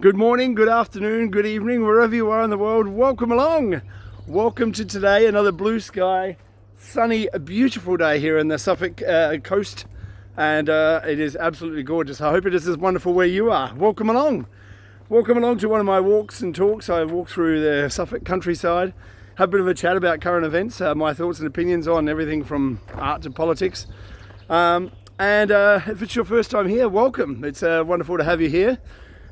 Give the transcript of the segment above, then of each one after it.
Good morning, good afternoon, good evening, wherever you are in the world. Welcome along. Welcome to today, another blue sky, sunny, beautiful day here in the Suffolk coast. And it is absolutely gorgeous. I hope it is as wonderful where you are. Welcome along. Welcome along to one of my walks and talks. I walk through the Suffolk countryside, have a bit of a chat about current events, my thoughts and opinions on everything from art to politics. And if it's your first time here, welcome. It's wonderful to have you here.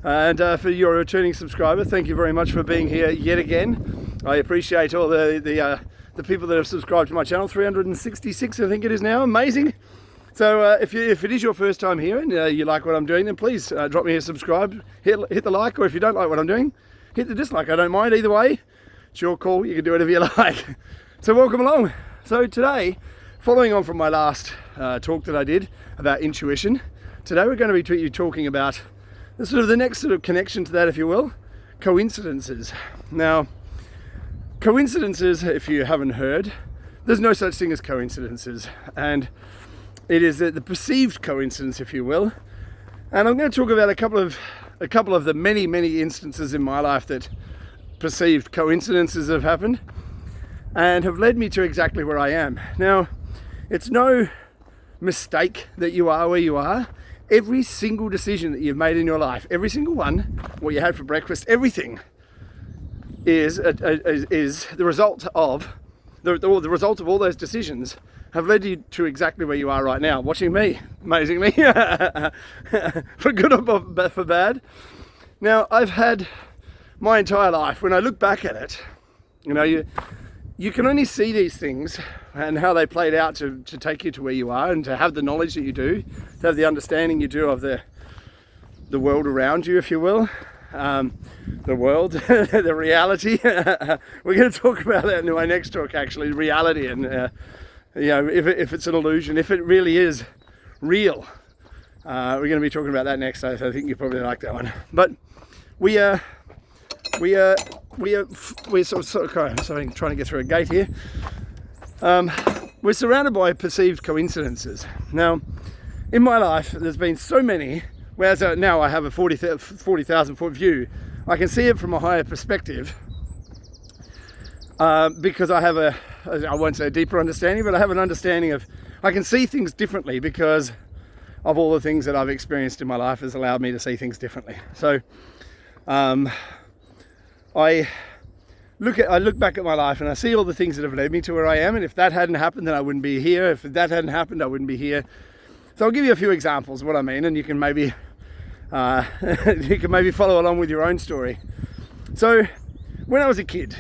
And for your returning subscriber, thank you very much for being here yet again. I appreciate all the people that have subscribed to my channel. 366, I think it is now. Amazing. So if it is your first time here and you like what I'm doing, then please drop me a subscribe, hit the like, or if you don't like what I'm doing, hit the dislike. I don't mind either way. It's your call. You can do whatever you like. So welcome along. So today, following on from my last talk that I did about intuition, today we're going to be talking about the next sort of connection to that, if you will, coincidences. Now, coincidences, if you haven't heard, there's no such thing as coincidences, and it is the perceived coincidence, if you will. And I'm going to talk about a couple of the many instances in my life that perceived coincidences have happened and have led me to exactly where I am. Now, it's no mistake that you are where you are. Every single decision that you've made in your life, every single one, what you had for breakfast, everything is the result of the result of all those decisions have led you to exactly where you are right now, watching me, amazingly, for good or for bad. Now, I've had my entire life, when I look back at it, you can only see these things and how they played out to take you to where you are and to have the knowledge that you do, to have the understanding you do of the world around you, if you will, the world, the reality. We're going to talk about that in my next talk, actually, reality, and if it's an illusion, if it really is real. We're going to be talking about that next, so I think you probably like that one. But we're sorry, trying to get through a gate here. We're surrounded by perceived coincidences. Now, in my life, there's been so many, whereas now I have a 40,000 foot view. I can see it from a higher perspective because I have I won't say a deeper understanding, but I have an understanding of, I can see things differently because of all the things that I've experienced in my life has allowed me to see things differently. So, I look back at my life and I see all the things that have led me to where I am, and if that hadn't happened, then I wouldn't be here. If that hadn't happened, I wouldn't be here. So I'll give you a few examples of what I mean, and you can maybe follow along with your own story. So when I was a kid,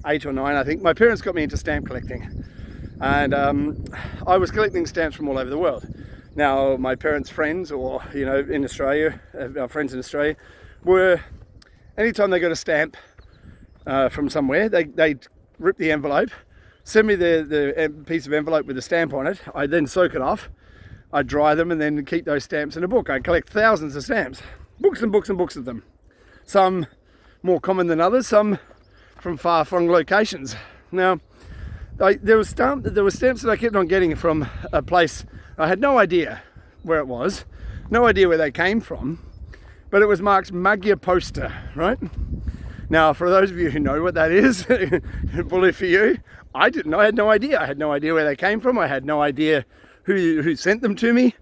8 or 9, I think, my parents got me into stamp collecting, and I was collecting stamps from all over the world. Now, my parents' friends, or in Australia, our friends in Australia, were, anytime they got a stamp from somewhere, they'd rip the envelope, send me the piece of envelope with the stamp on it. I'd then soak it off, I'd dry them, and then keep those stamps in a book. I'd collect thousands of stamps, books and books and books of them. Some more common than others, some from far-flung locations. Now, there were stamps that I kept on getting from a place I had no idea where it was, no idea where they came from, but it was marked Magyar Posta, right? Now, for those of you who know what that is, bully for you, I didn't. I had no idea. I had no idea where they came from. I had no idea who sent them to me.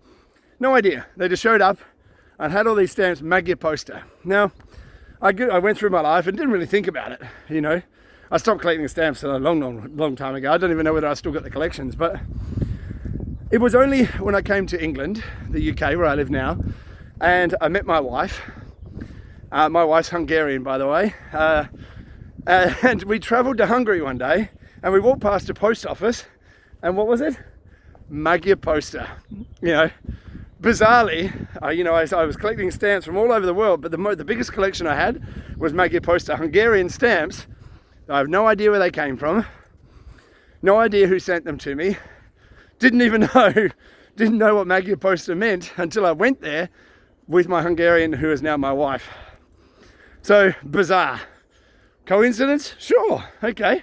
No idea. They just showed up and had all these stamps, Magyar Posta. Now, I went through my life and didn't really think about it, I stopped collecting stamps a long time ago. I don't even know whether I still got the collections, but it was only when I came to England, the UK, where I live now, and I met my wife. My wife's Hungarian, by the way, and we travelled to Hungary one day, and we walked past a post office, and what was it? Magyar Posta. Bizarrely, I was collecting stamps from all over the world, but the biggest collection I had was Magyar Posta, Hungarian stamps. I have no idea where they came from, no idea who sent them to me, didn't know what Magyar Posta meant until I went there with my Hungarian, who is now my wife. So, bizarre. Coincidence? Sure, okay.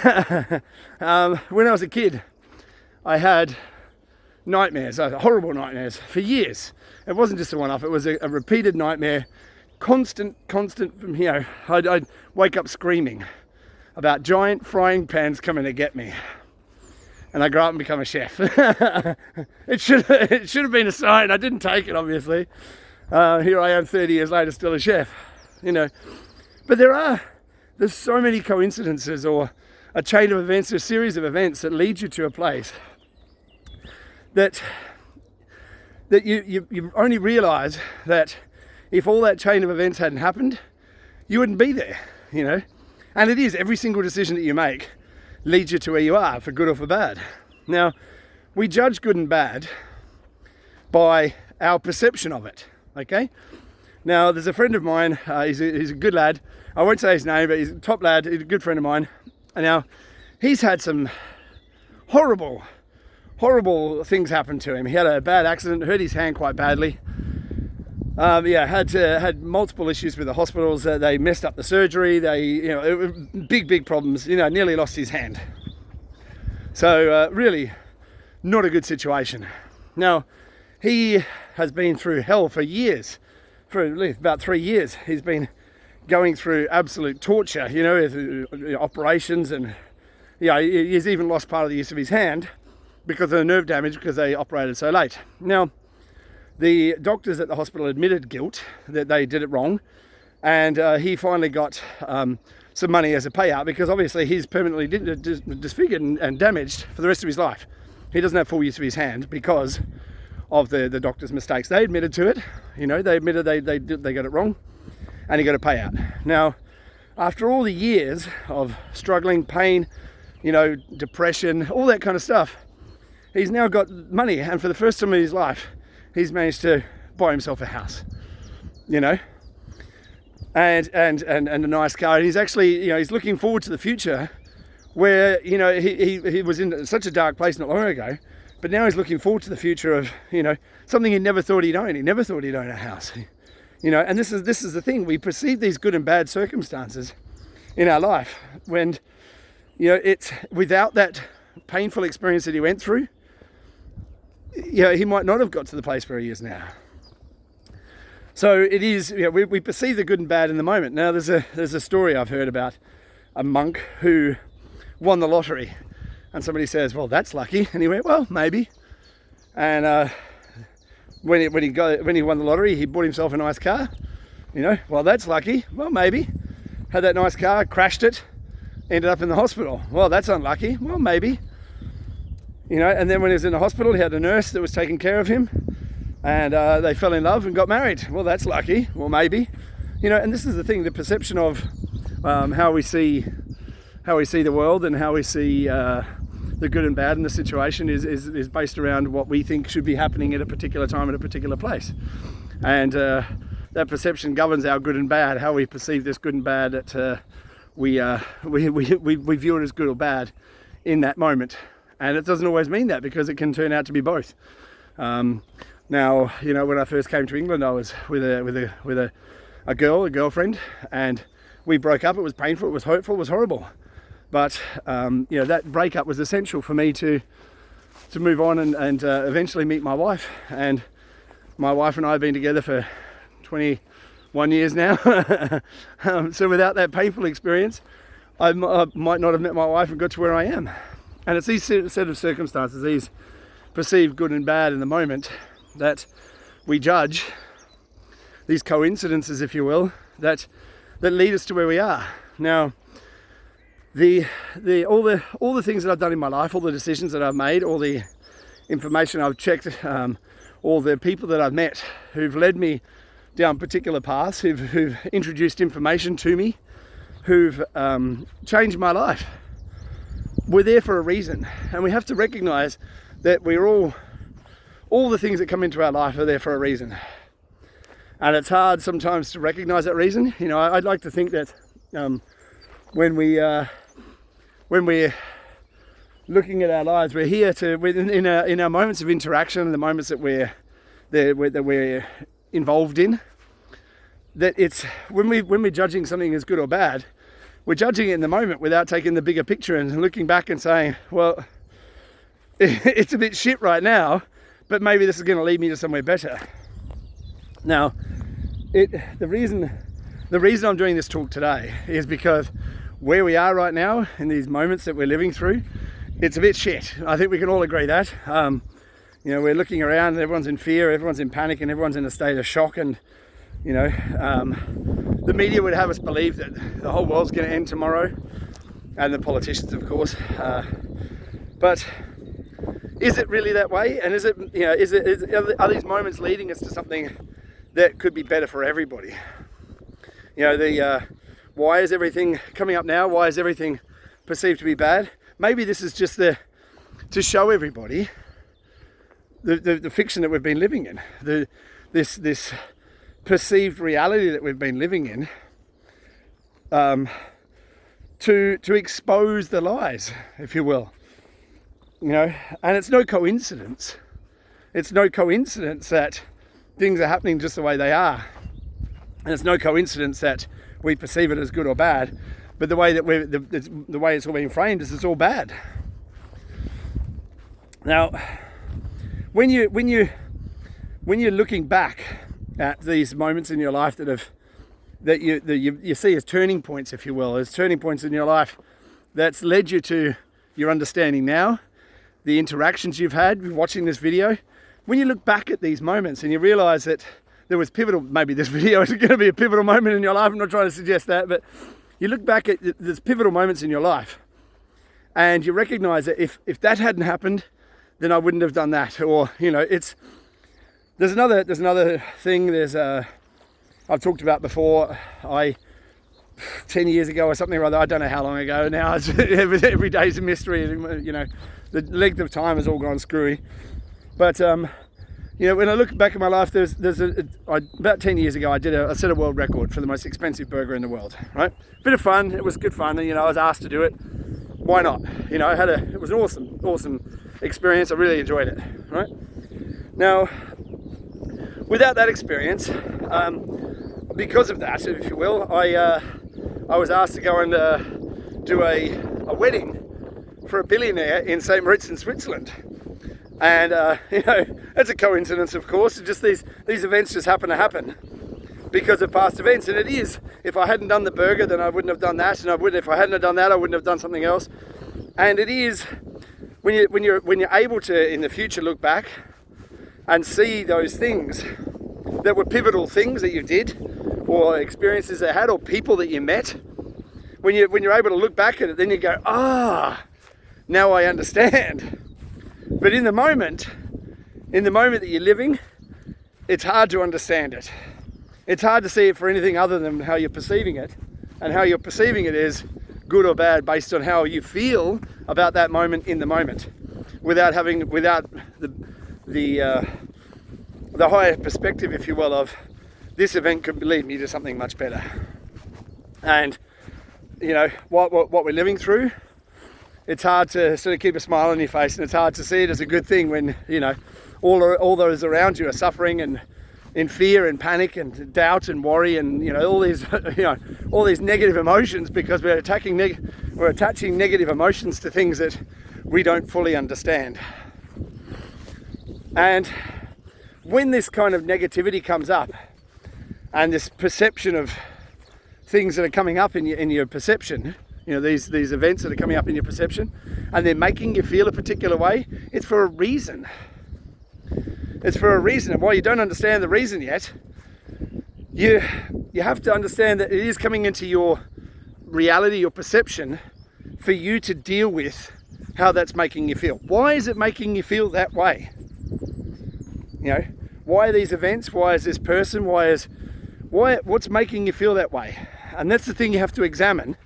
When I was a kid, I had nightmares, horrible nightmares for years. It wasn't just a one-off, it was a repeated nightmare, constant from here. I'd wake up screaming about giant frying pans coming to get me. And I grow up and become a chef. It should have been a sign. I didn't take it, obviously. Here I am 30 years later, still a chef, But there's so many coincidences, or a chain of events, a series of events that lead you to a place that you only realize that if all that chain of events hadn't happened, you wouldn't be there, And it is, every single decision that you make leads you to where you are, for good or for bad. Now, we judge good and bad by our perception of it, okay? Now, there's a friend of mine, he's a good lad. I won't say his name, but he's a top lad, he's a good friend of mine. And now, he's had some horrible things happen to him. He had a bad accident, hurt his hand quite badly. Had multiple issues with the hospitals. They messed up the surgery. Big problems. Nearly lost his hand. So really, not a good situation. Now, he has been through hell for years. For at least about 3 years, he's been going through absolute torture. With operations, and he's even lost part of the use of his hand because of the nerve damage because they operated so late. Now, the doctors at the hospital admitted guilt, that they did it wrong, and he finally got some money as a payout, because obviously he's permanently disfigured and damaged for the rest of his life. He doesn't have full use of his hand because of the doctor's mistakes. They admitted to it, they admitted they got it wrong, and he got a payout. Now, after all the years of struggling, pain, depression, all that kind of stuff, he's now got money, and for the first time in his life, he's managed to buy himself a house, and a nice car. And he's actually, he's looking forward to the future, where he was in such a dark place not long ago, but now he's looking forward to the future of something he never thought he'd own. He never thought he'd own a house, And this is the thing: we perceive these good and bad circumstances in our life when it's without that painful experience that he went through. He might not have got to the place where he is now. So it is, we perceive the good and bad in the moment. Now, there's a story I've heard about a monk who won the lottery, and somebody says, "Well, that's lucky," and he went, "Well, maybe." And when he won the lottery, he bought himself a nice car. Well, that's lucky. Well, maybe. Had that nice car, crashed it, ended up in the hospital. Well, that's unlucky. Well, maybe. And then when he was in the hospital, he had a nurse that was taking care of him, and they fell in love and got married. Well, that's lucky. Well, maybe. And this is the thing: the perception of how we see the world and how we see the good and bad in the situation is based around what we think should be happening at a particular time at a particular place, and that perception governs our good and bad. How we perceive this good and bad, that we view it as good or bad in that moment. And it doesn't always mean that, because it can turn out to be both. Now, when I first came to England, I was with a girlfriend, and we broke up. It was painful, it was hurtful, it was horrible. But that breakup was essential for me to move on and eventually meet my wife. And my wife and I have been together for 21 years now. So without that painful experience, I might not have met my wife and got to where I am. And it's these set of circumstances, these perceived good and bad in the moment, that we judge, these coincidences, if you will, that lead us to where we are. Now, all the things that I've done in my life, all the decisions that I've made, all the information I've checked, all the people that I've met who've led me down particular paths, who've introduced information to me, who've changed my life, we're there for a reason. And we have to recognize that we're all the things that come into our life are there for a reason. And it's hard sometimes to recognize that reason. I'd like to think that when we're looking at our lives, we're here in our moments of interaction, and the moments that we're involved in, that it's when we're judging something as good or bad, we're judging it in the moment without taking the bigger picture and looking back and saying, well, it's a bit shit right now, but maybe this is going to lead me to somewhere better. Now, the reason I'm doing this talk today is because where we are right now in these moments that we're living through, it's a bit shit. I think we can all agree that. We're looking around and everyone's in fear, everyone's in panic, and everyone's in a state of shock. And the media would have us believe that the whole world's going to end tomorrow, and the politicians, of course. But is it really that way? And is it, are these moments leading us to something that could be better for everybody? Why is everything coming up now? Why is everything perceived to be bad? Maybe this is just to show everybody the fiction that we've been living in, this perceived reality that we've been living in, to expose the lies, if you will. And it's no coincidence. It's no coincidence that things are happening just the way they are. And it's no coincidence that we perceive it as good or bad, but the way that the way it's all being framed is it's all bad. Now, when you're looking back at these moments in your life that you see as turning points, if you will, as turning points in your life that's led you to your understanding now, the interactions you've had watching this video, when you look back at these moments and you realize that there was pivotal, maybe this video is going to be a pivotal moment in your life, I'm not trying to suggest that, but you look back at there's pivotal moments in your life and you recognize that if that hadn't happened, then I wouldn't have done that. Or, there's another thing, I've talked about before, 10 years ago or something or other, I don't know how long ago now, every day's a mystery, the length of time has all gone screwy. But, when I look back at my life, about 10 years ago, I set a world record for the most expensive burger in the world, right? Bit of fun, it was good fun, and, I was asked to do it. Why not? It was an awesome experience, I really enjoyed it, right? Now, without that experience, because of that, if you will, I was asked to go and do a wedding for a billionaire in St. Moritz in Switzerland. And, it's a coincidence, of course. Just these events just happen to happen because of past events. And it is, if I hadn't done the burger, then I wouldn't have done that. And if I hadn't have done that, I wouldn't have done something else. And it is, when you're able to, in the future, look back and see those things that were pivotal things that you did, or experiences that you had, or people that you met, when you're able to look back at it, then you go, now I understand. But in the moment that you're living, it's hard to understand it. It's hard to see it for anything other than how you're perceiving it, and how you're perceiving it is good or bad based on how you feel about that moment in the moment, without the higher perspective, if you will, of this event could lead me to something much better. And what we're living through, it's hard to sort of keep a smile on your face, and it's hard to see it as a good thing when all those around you are suffering and in fear and panic and doubt and worry and all these all these negative emotions, because we're attaching negative emotions to things that we don't fully understand. And when this kind of negativity comes up, and this perception of things that are coming up in your perception, these events that are coming up in your perception, and they're making you feel a particular way, it's for a reason. It's for a reason. And while you don't understand the reason yet, you have to understand that it is coming into your reality, your perception, for you to deal with how that's making you feel. Why is it making you feel that way? Why are these events? Why is this person? What's making you feel that way? And that's the thing you have to examine.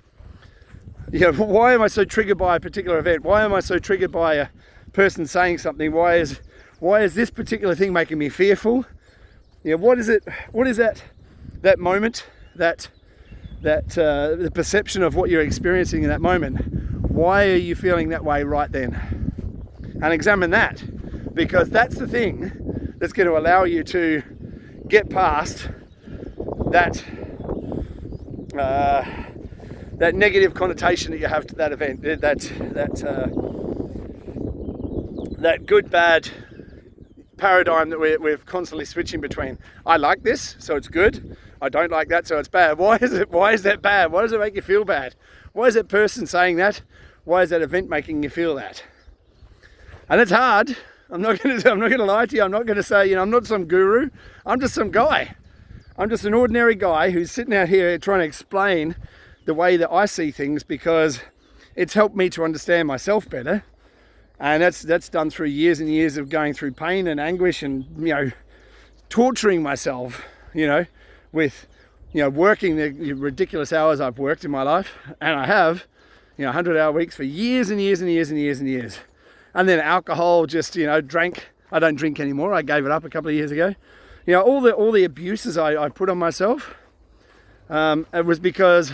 Why am I so triggered by a particular event? Why am I so triggered by a person saying something? Why is this particular thing making me fearful? What is it? What is that moment? That the perception of what you're experiencing in that moment. Why are you feeling that way right then? And examine that, because that's the thing that's going to allow you to get past that negative connotation that you have to that event, that good bad paradigm that we're constantly switching between. I like this, so it's good. I don't like that, so it's bad. Why is that bad? Why does it make you feel bad? Why is that person saying that? Why is that event making you feel that? And it's hard. I'm not going to lie to you. I'm not going to say, I'm not some guru. I'm just some guy. I'm just an ordinary guy who's sitting out here trying to explain the way that I see things, because it's helped me to understand myself better. And that's done through years and years of going through pain and anguish and, torturing myself, with, working the ridiculous hours I've worked in my life. And I have, 100-hour weeks for years and years and years and years and years. And then alcohol, just, drank. I don't drink anymore. I gave it up a couple of years ago. All the abuses I put on myself, it was because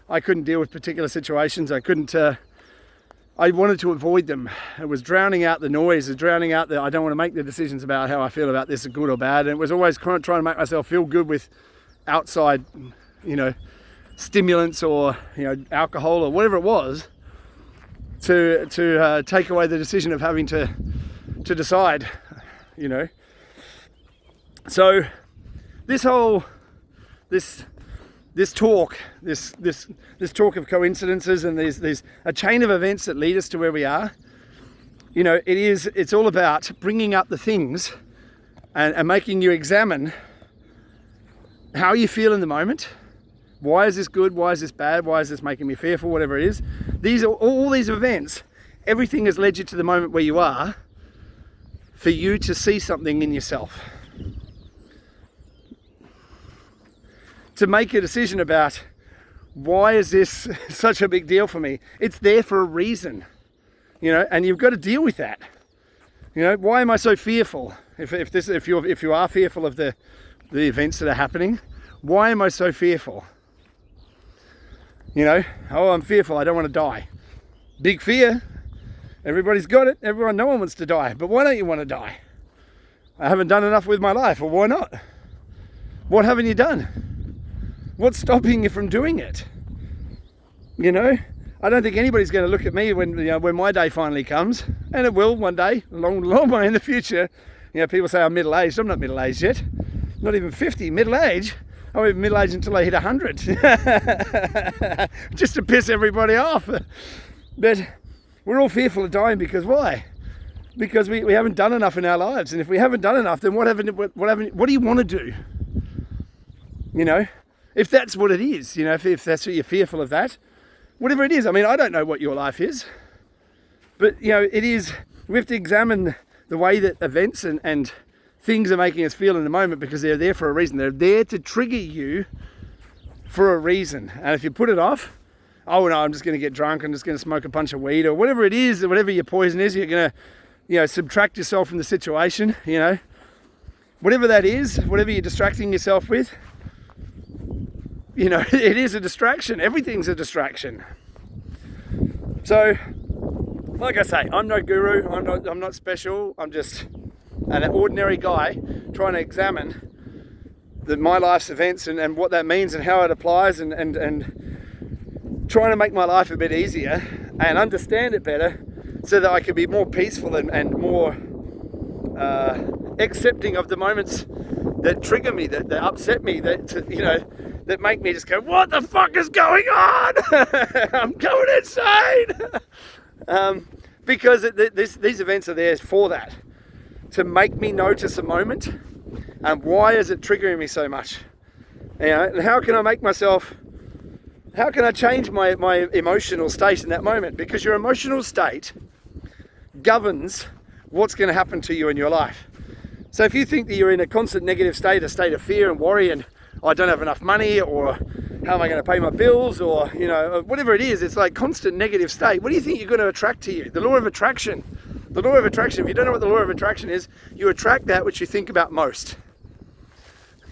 I couldn't deal with particular situations. I wanted to avoid them. It was drowning out the noise, drowning out I don't want to make the decisions about how I feel about this, good or bad. And it was always trying to make myself feel good with outside, stimulants or, alcohol or whatever it was, to take away the decision of having to decide, So this talk of coincidences, and there's a chain of events that lead us to where we are. It's all about bringing up the things and making you examine how you feel in the moment. Why is this good? Why is this bad? Why is this making me fearful? Whatever it is. All these events, everything has led you to the moment where you are, for you to see something in yourself. To make a decision about, why is this such a big deal for me? It's there for a reason, and you've got to deal with that. Why am I so fearful? If you are fearful of the events that are happening, why am I so fearful? I'm fearful, I don't want to die. Big fear. Everybody's got it. No one wants to die. But why don't you want to die? I haven't done enough with my life. Well, why not? What haven't you done? What's stopping you from doing it? I don't think anybody's going to look at me when my day finally comes, and it will one day, long way in the future. People say I'm middle-aged. I'm not middle-aged yet. Not even 50. Middle-aged? I won't be middle-aged until I hit 100. Just to piss everybody off. But we're all fearful of dying because why? Because we haven't done enough in our lives. And if we haven't done enough, then what do you want to do? If that's what it is, if that's what you're fearful of, that, whatever it is. I mean, I don't know what your life is, but it is. We have to examine the way that events and things are making us feel in the moment, because they're there for a reason. They're there to trigger you for a reason. And if you put it off, oh no, I'm just going to get drunk, I'm just going to smoke a bunch of weed, or whatever it is, whatever your poison is, you're going to, subtract yourself from the situation, whatever that is, whatever you're distracting yourself with, it is a distraction. Everything's a distraction. So, like I say, I'm no guru, I'm not special, I'm just an ordinary guy trying to examine my life's events and what that means and how it applies, and trying to make my life a bit easier and understand it better, so that I can be more peaceful and more accepting of the moments that trigger me, that upset me, that make me just go, what the fuck is going on? I'm going insane. Because these events are there for that, to make me notice a moment, and why is it triggering me so much? And how can I change my emotional state in that moment? Because your emotional state governs what's going to happen to you in your life. So if you think that you're in a constant negative state, a state of fear and worry, and I don't have enough money, or how am I going to pay my bills, or whatever it is, it's like constant negative state. What do you think you're going to attract to you? The law of attraction. The law of attraction, if you don't know what the law of attraction is, you attract that which you think about most.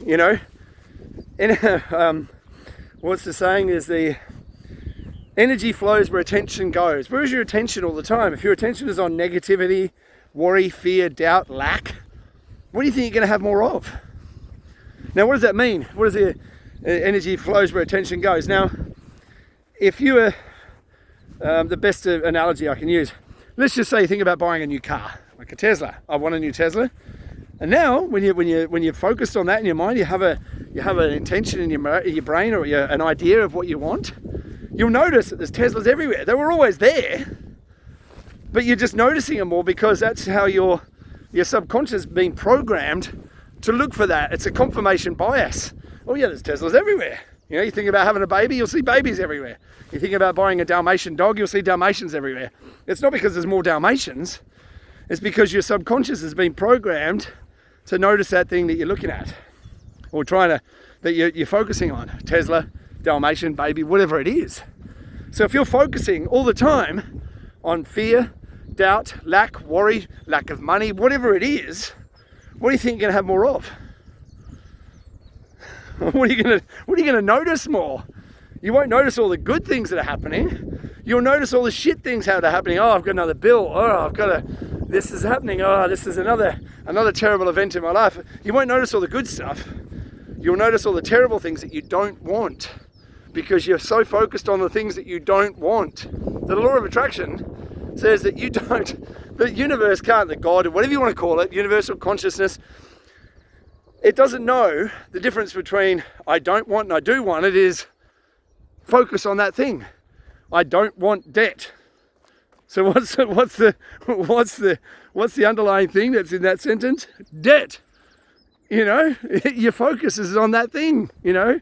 And what's the saying is, the energy flows where attention goes. Where is your attention all the time? If your attention is on negativity, worry, fear, doubt, lack, what do you think you're going to have more of? Now, what does that mean? What is the energy flows where attention goes? Now, if you were, the best analogy I can use, let's just say you think about buying a new car, like a Tesla. I want a new Tesla. And now, when you're focused on that in your mind, you have an intention in your brain, or an idea of what you want. You'll notice that there's Teslas everywhere. They were always there, but you're just noticing them more because that's how your subconscious has been programmed to look for that. It's a confirmation bias. Oh yeah, there's Teslas everywhere. You know, you think about having a baby, you'll see babies everywhere. You think about buying a Dalmatian dog, you'll see Dalmatians everywhere. It's not because there's more Dalmatians. It's because your subconscious has been programmed to notice that thing that you're looking at, or that you're focusing on. Tesla, Dalmatian, baby, whatever it is. So if you're focusing all the time on fear, doubt, lack, worry, lack of money, whatever it is, what do you think you're going to have more of? What are you going to notice more? You won't notice all the good things that are happening. You'll notice all the shit things that are happening. Oh, I've got another bill. Oh, this is happening. Oh, this is another terrible event in my life. You won't notice all the good stuff. You'll notice all the terrible things that you don't want, because you're so focused on the things that you don't want. The law of attraction says that the universe can't, the God, whatever you want to call it, universal consciousness, it doesn't know the difference between I don't want and I do want. It is focus on that thing. I don't want debt. So what's the underlying thing that's in that sentence? Debt. You know, your focus is on that thing. You know,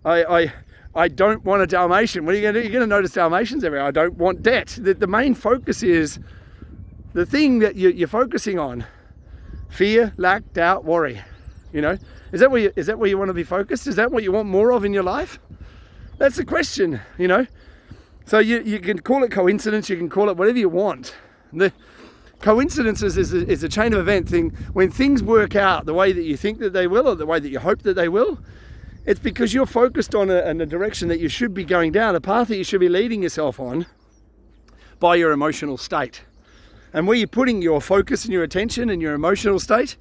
I don't want a Dalmatian. What are you going to do? You're going to notice Dalmatians everywhere. I don't want debt. The main focus is the thing that you're focusing on. Fear, lack, doubt, worry. You know, is that where you want to be focused? Is that what you want more of in your life? That's the question, you know. So you can call it coincidence, you can call it whatever you want. The coincidences is a chain of event thing. When things work out the way that you think that they will, or the way that you hope that they will, it's because you're focused on a direction that you should be going down, a path that you should be leading yourself on by your emotional state. And where you're putting your focus and your attention and your emotional state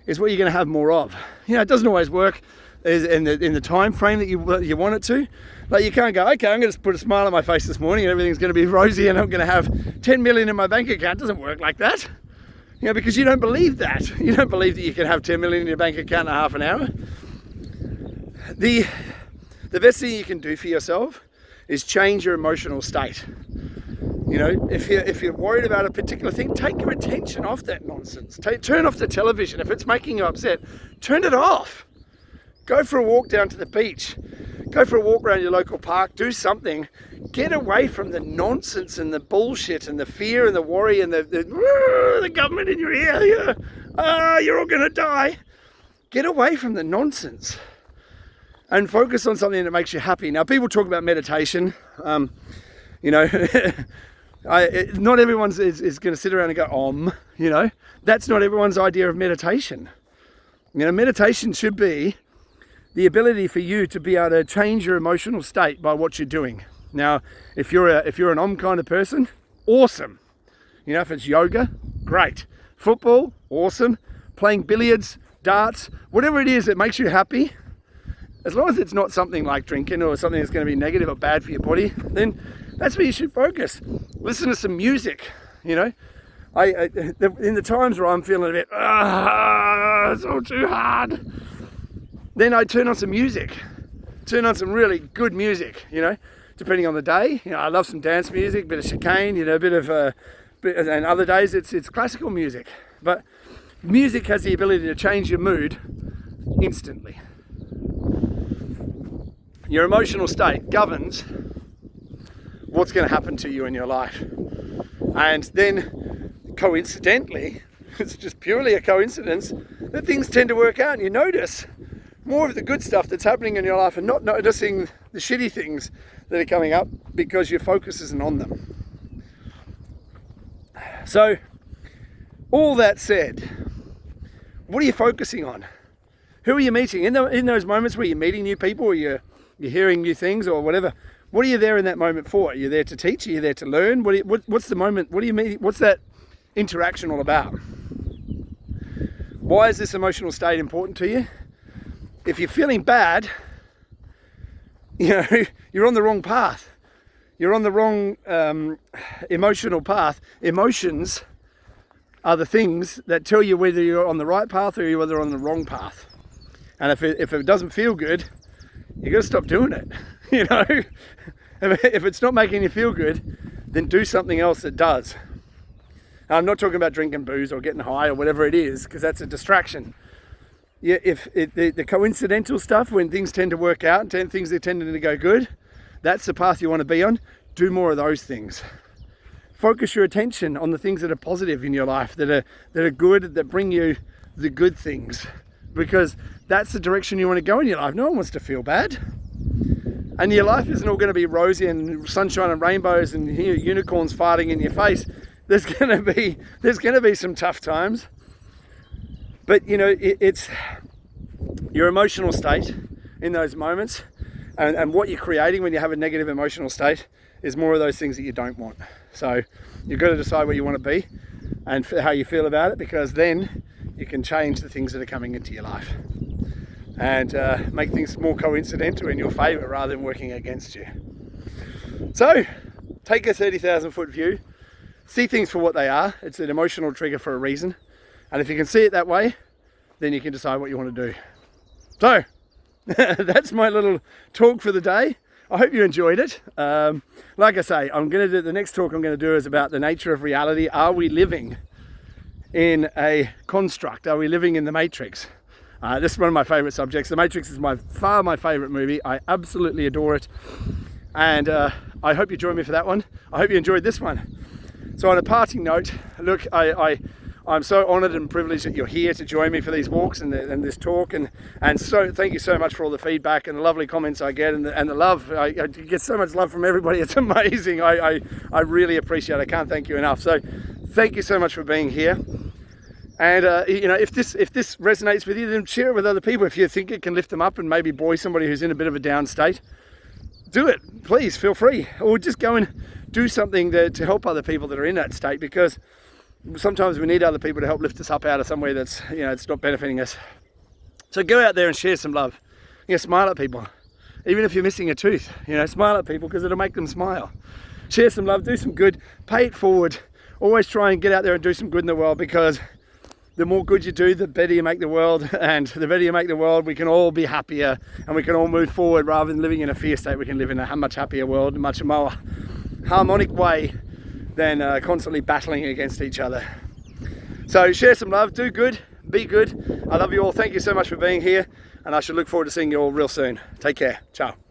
is what you're going to have more of. You know, it doesn't always work in the time frame that you want it to. Like, you can't go, okay, I'm going to put a smile on my face this morning and everything's going to be rosy and I'm going to have 10 million in my bank account. It doesn't work like that. You know, because you don't believe that. You don't believe that you can have 10 million in your bank account in half an hour. The best thing you can do for yourself is change your emotional state. You know, if you're worried about a particular thing, take your attention off that nonsense. Turn off the television. If it's making you upset, turn it off. Go for a walk down to the beach. Go for a walk around your local park. Do something. Get away from the nonsense and the bullshit and the fear and the worry and the government in your ear. You're all going to die. Get away from the nonsense and focus on something that makes you happy. Now, people talk about meditation. You know, not everyone's is going to sit around and go, you know. That's not everyone's idea of meditation. You know, meditation should be the ability for you to be able to change your emotional state by what you're doing. Now, if you're an Om kind of person, awesome. You know, if it's yoga, great. Football, awesome. Playing billiards, darts, whatever it is that makes you happy, as long as it's not something like drinking or something that's going to be negative or bad for your body, then that's where you should focus. Listen to some music, you know. In the times where I'm feeling a bit, it's all too hard, then I turn on some music. Turn on some really good music, you know, depending on the day. You know, I love some dance music, a bit of chicane, you know, and other days it's classical music. But music has the ability to change your mood instantly. Your emotional state governs what's going to happen to you in your life. And then, coincidentally, it's just purely a coincidence that things tend to work out and you notice more of the good stuff that's happening in your life and not noticing the shitty things that are coming up because your focus isn't on them. So, all that said, what are you focusing on? Who are you meeting? In those moments where you're meeting new people or you're hearing new things or whatever, what are you there in that moment for? Are you there to teach? Are you there to learn? What's the moment? What do you mean? What's that interaction all about? Why is this emotional state important to you? If you're feeling bad, you know, you're on the wrong path. You're on the wrong emotional path. Emotions are the things that tell you whether you're on the right path or whether you're on the wrong path. And if it doesn't feel good, you got to stop doing it. You know, if it's not making you feel good, then do something else that does. And I'm not talking about drinking booze or getting high or whatever it is, because that's a distraction. Yeah, the coincidental stuff, when things tend to work out and things are tending to go good, that's the path you want to be on. Do more of those things. Focus your attention on the things that are positive in your life, that are good, that bring you the good things, because that's the direction you want to go in your life. No one wants to feel bad. And your life isn't all going to be rosy and sunshine and rainbows and unicorns farting in your face. There's going to be some tough times. But you know, it's your emotional state in those moments, and what you're creating when you have a negative emotional state is more of those things that you don't want. So you've got to decide where you want to be and how you feel about it, because then you can change the things that are coming into your life and make things more coincidental in your favor rather than working against you. So take a 30,000 foot view, see things for what they are. It's an emotional trigger for a reason. And if you can see it that way, then you can decide what you want to do. So that's my little talk for the day. I hope you enjoyed it. Like I say, the next talk I'm going to do is about the nature of reality. Are we living in a construct? Are we living in the Matrix? This is one of my favorite subjects. The Matrix is my favorite movie. I absolutely adore it. And I hope you join me for that one. I hope you enjoyed this one. So on a parting note, look, I'm so honoured and privileged that you're here to join me for these walks and this talk, and so thank you so much for all the feedback and the lovely comments I get and the love. I get so much love from everybody. It's amazing. I really appreciate it. I can't thank you enough. So thank you so much for being here. And you know, if this resonates with you, then share it with other people. If you think it can lift them up and maybe buoy somebody who's in a bit of a down state, do it. Please feel free, or just go and do something to help other people that are in that state, because sometimes we need other people to help lift us up out of somewhere that's, you know, it's not benefiting us. So go out there and share some love. You know, smile at people. Even if you're missing a tooth, you know, smile at people, because it'll make them smile. Share some love, do some good, pay it forward. Always try and get out there and do some good in the world, because the more good you do, the better you make the world. And the better you make the world, we can all be happier and we can all move forward rather than living in a fear state. We can live in a much happier world, a much more harmonic way than constantly battling against each other. So share some love, do good, be good. I love you all. Thank you so much for being here, and I should look forward to seeing you all real soon. Take care. Ciao.